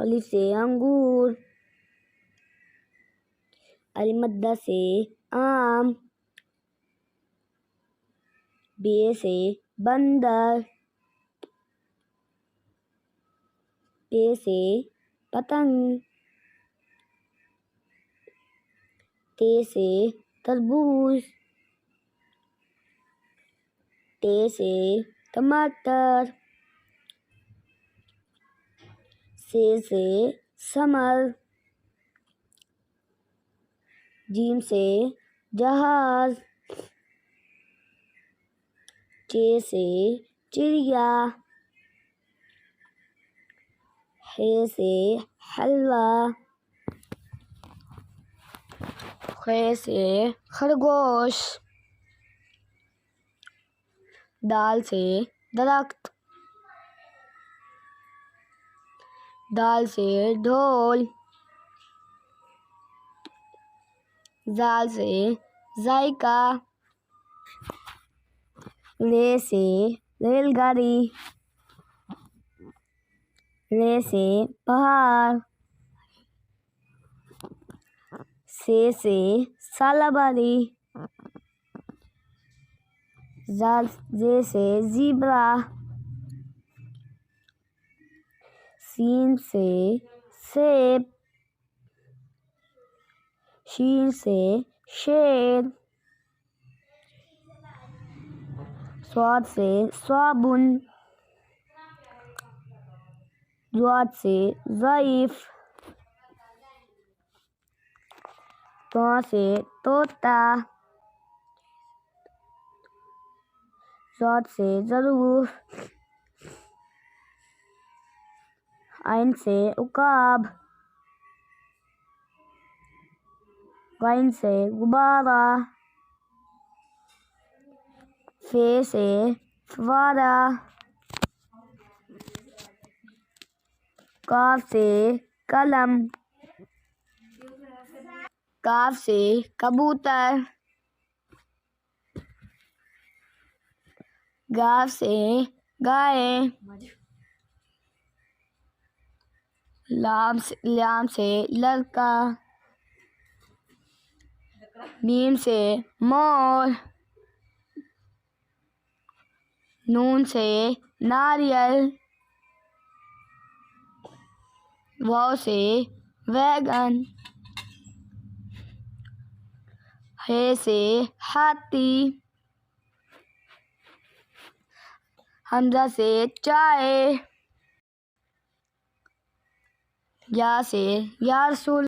अलिफ से अंगूर, अल-मद्दा से आम, बे से बंदर, पे से पतंग, ते से तरबूज, ते से टमाटर, से समर, जीम से जहाज, चे से चिड़िया, हे से हलवा, खे से खरगोश, दाल से दरख्त, दाल से ढोल, जाल से जायका, रे से रेलगाड़ी, रे से पहाड़, से सालाबारी, जे से ज़ीब्रा, सीन से सेब, शीन से शेर, स्वाद से साबुन, ज़ाद से ज़ईफ, तो से तोता, ज़ाद से ज़रूर, आइन से उकाब, गाइन से गुब्बारा, फे से फवारा, काफ से कलम, काफ से कबूतर, गाफ से गाय, लाम से लड़का, मीम से मोर, नून से नारियल, वाव से वैगन, हे से हाथी, हमजा से चाय, या से या रसूल।